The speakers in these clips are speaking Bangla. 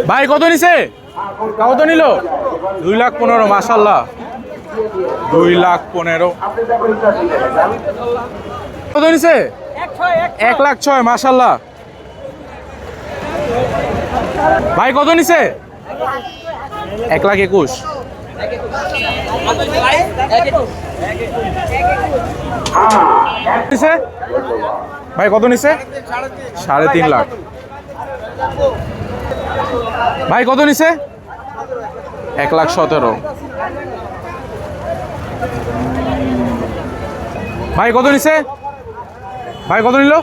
ভাই কত নিছে? কত নিল? 2,15,000 মাশাআল্লাহ। 2,15,000 কত নিছে? 1,06,000 মাশাআল্লাহ। ভাই কত নিছে? 1,21,000 নিছে? ভাই কত নিছে? 3.5 লাখ। ভাই কত নিছে? 1,17,000 ভাই কত নিছে? ভাই কত নিল?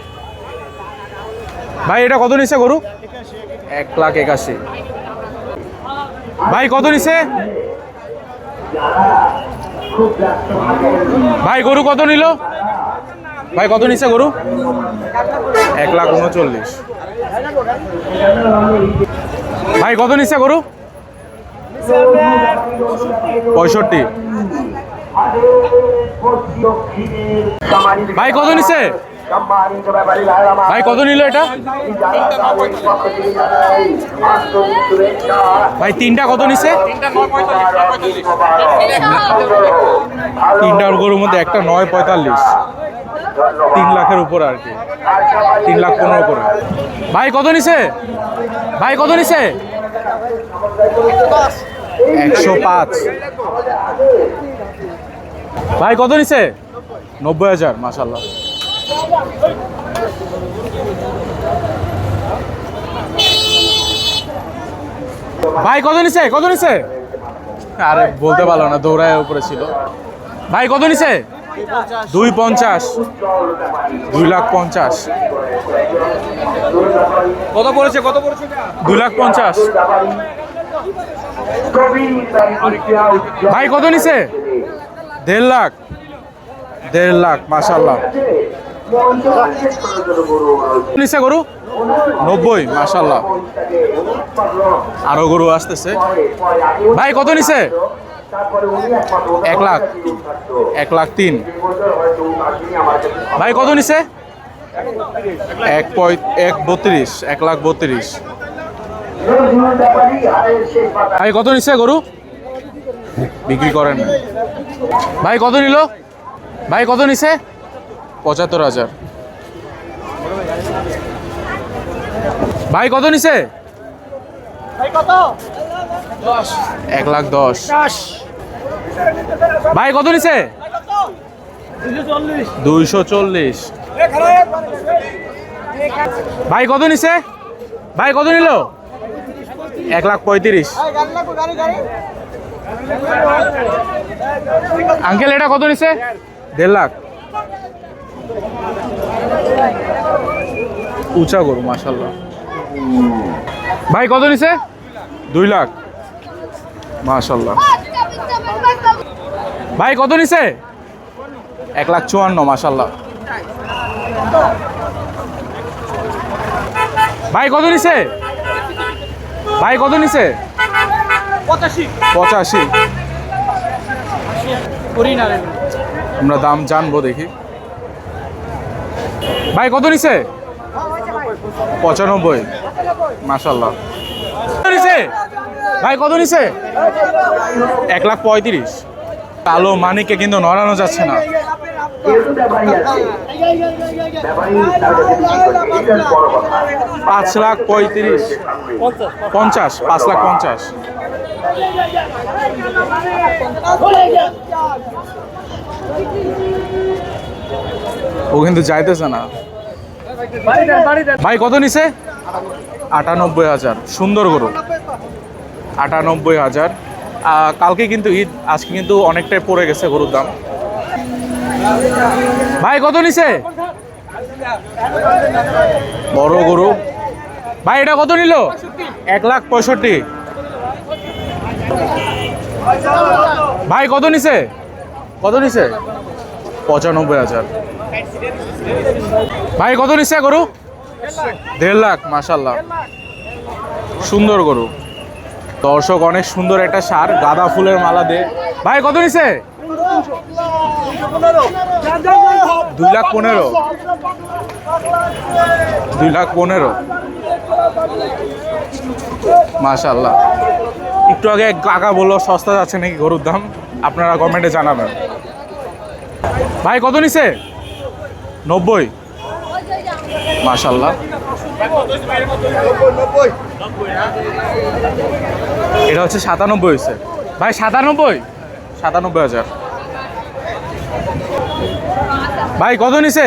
ভাই এটা কত নিছে গরু? 1,81,000 ভাই কত নিছে? ভাই গরু কত নিল? ভাই কত নিছে গরু? 1,39,000 ভাই কত নিছে গরু? 65 ভাই কত নিছে? ভাই কত নিল এটা? ভাই তিনটা কত নিছে? তিনটার গরুর মধ্যে একটা 9,45 3 লাখের উপর আর কি, 3,15,000 করে। ভাই কত নিছে? ভাই কত নিছে? 105 ভাই কত নিছে? 90,000 মাশাআল্লাহ। ভাই কত নিছে? কত নিছে? আরে বলতে পারলো না, দৌড়ায় উপরে ছিল। ভাই কত নিছে? 2,50 2,50,000 কত পড়েছে? কত পড়েছে? 2,50,000 ভাই কত নিছে? 1.5 লাখ 1.5 লাখ মাশাআল্লাহ। নিছে গরু 90 মাশাআল্লাহ। আরো গরু আসতেছে। ভাই কত নিছে? 1 লাখ 1,03,000 ভাই কত নিছে? 1,32,000 1,32,000 ভাই কত নিছে গরু? বিক্রি করেন না। ভাই কত নিল? ভাই কত নিছে? 75,000 ভাই কত নিছে? 1,10,000 ভাই কত নিছে? 240 ভাই কত নিছে? ভাই কত নিল? 1,35,000 আঙ্কেল এটা কত নিছে? 1.5 লাখ উঁচা গরু মাশাআল্লাহ। ভাই কত নিছে? 2 লাখ মাশাআল্লাহ। ভাই কত নিছে? 1,54,000 মাশাআল্লাহ। ভাই কত নিছে? ভাই কত নিছে? 85 আমরা দাম জানবো দেখি। ভাই কত নিছে? 95 মাশাআল্লাহ। ভাই কত নিছে? 1,35,000 কালো মানিককে কিন্তু নড়ানো যাচ্ছে না। 5,35,000 50 5,50,000 ও কিন্তু যাইতেছে না। ভাই কত নিছে? 98,000 সুন্দর গরু 98,000। কালকে কিন্তু ঈদ, আজকে কিন্তু অনেকটাই পড়ে গেছে গরুর দাম। ভাই কত নিছে? বড় গরু। ভাই এটা কত নিল? 1,65,000 ভাই কত নিছে? কত নিছে? 95,000 ভাই কত নিছে গরু? 1.5 লাখ মাশাআল্লাহ। সুন্দর গরু। দর্শক অনেক সুন্দর একটা সার, গাঁদা ফুলের মালা দে। ভাই কত নিছে? 2,15,000 2,15,000 মাশাআল্লাহ। একটু আগে কাকা বললো সস্তা যাচ্ছে নাকি গরুর দাম, আপনারা কমেন্টে জানাবেন। ভাই কত নিছে? 90। মাশাআল্লাহ। এটা হচ্ছে 97 হয়েছে ভাই। 97,000 ভাই কত নিছে?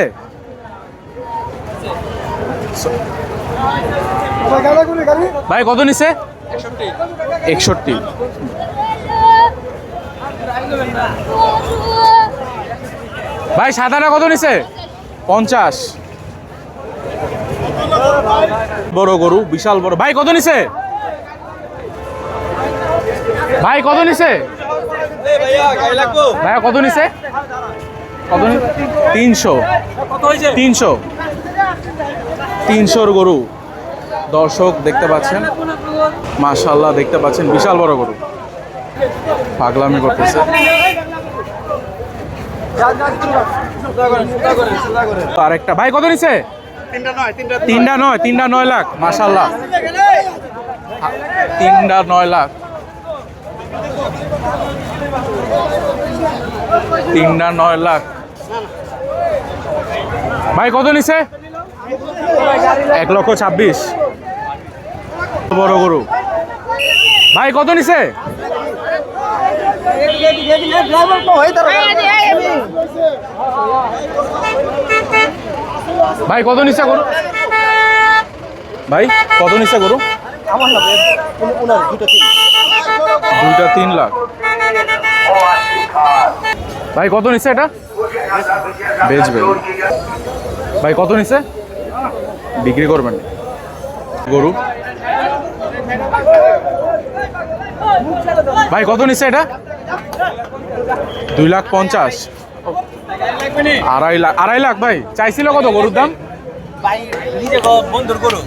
ভাই কত নিছে? 61। ভাই সাদাটা কত নিছে? 50। বড় গরু, বিশাল বড়। ভাই কত নিছে? ভাই কত নিছে? ভাইয়া কত নিছে? কত? 300। 300। 300 গরু দর্শক দেখতে পাচ্ছেন। মাশাআল্লাহ, দেখতে পাচ্ছেন বিশাল বড় গরু। পাগলামি করতেছে। আরেকটা ভাই কত নিছে? 3টা 9 লাখ। মাশাআল্লাহ, 3টা 9 লাখ। 3টা 9 লাখ। ভাই কত নিছে? 1,26,000। বড় গরু। ভাই কত নিছে? ভাই কত নিছে গরু? ভাই কত নিছে গরু? দুইটা 3 লাখ। ভাই কত নিছে এটা? বেচবেন। ভাই কত নিছে? বিক্রি করবেন গরু। ভাই কত নিছে এটা? 2,50,000। 2.5 লাখ। ভাই চাইছিল কত গরুর দাম? বন্ধুর গরু।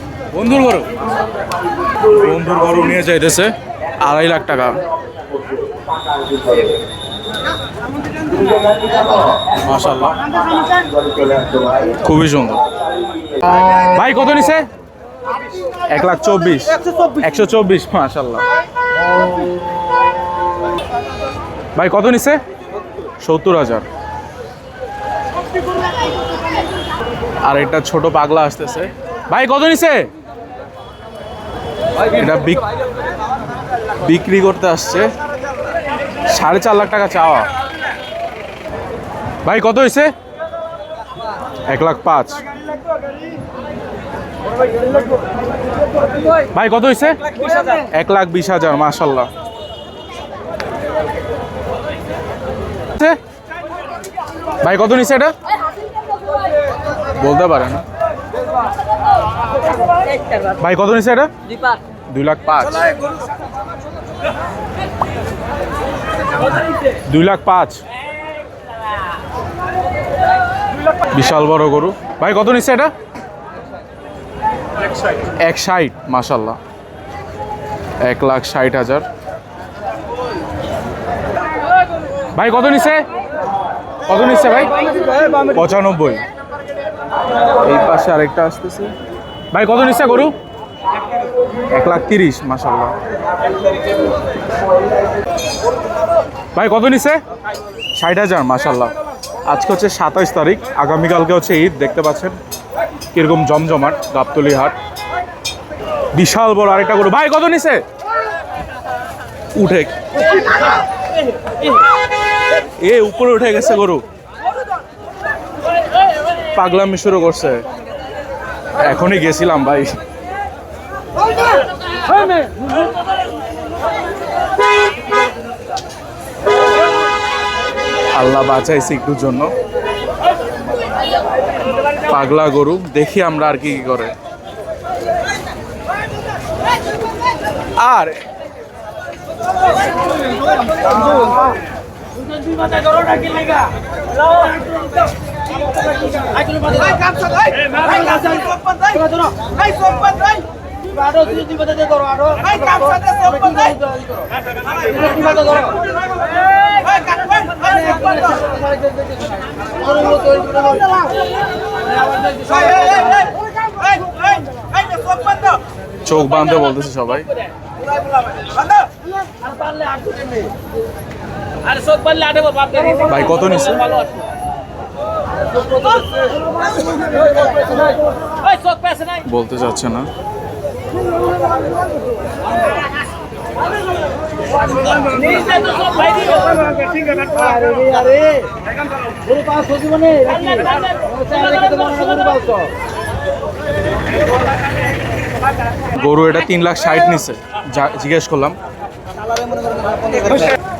বন্ধুর গরু নিয়ে যাইতেছে 2.5 লাখ টাকা। মাশাআল্লাহ, খুবই সুন্দর। ভাই কত নিছে? 1,24,000। 124। মাশাআল্লাহ। ভাই কত নিছে? 70,000। আর এটা ছোট পাগলা আসতেছে। ভাই কত নিছে? এটা বিক্রি করতে আসছে। 4.5 লাখ টাকা চাওয়া। ভাই কত হয়েছে? 1,05,000। ভাই কত হয়েছে? 1,20,000। মাশাআল্লাহ। ভাই কত নিছে এটা? বলতে পারে না। ভাই কত নিছে এটা? 2,05,000। 2,05,000। বিশাল বড় গরু। ভাই কত নিচ্ছে এটা? 160। মাশাআল্লাহ, 1,60,000। ভাই কত নিচ্ছে? কত নিচ্ছে ভাই? 95। এই পাশে আরেকটা আসতেছে। ভাই কত নিচ্ছে গরু? 1,30,000। মাশাআল্লাহ। ভাই কত নিচ্ছে? 60,000। মাশাআল্লাহ। আজকে হচ্ছে 27 তারিখ, আগামীকালকে হচ্ছে ঈদ। দেখতে পাচ্ছেন কিরকম জমজমাট গাবতলী হাট। বিশাল বড় আরেকটা গরু। ভাই কত নিছে? উঠে উপরে উঠে গেছে গরু। পাগলামি শুরু করছে। এখনই গেছিলাম ভাই। আল্লাহ বাঁচাইছে একটুর জন্য। পাগলা গরু। দেখি আমরা আর কি করে। আর চোখ বাঁধতে বলতেছে সবাই। ভাই কত নিচ্ছে? বলতে চাচ্ছে না। গরু এটা 3,60,000 নিচ্ছে, জিজ্ঞেস করলাম।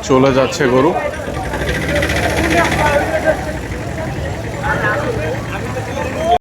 চলে যাচ্ছে গরু।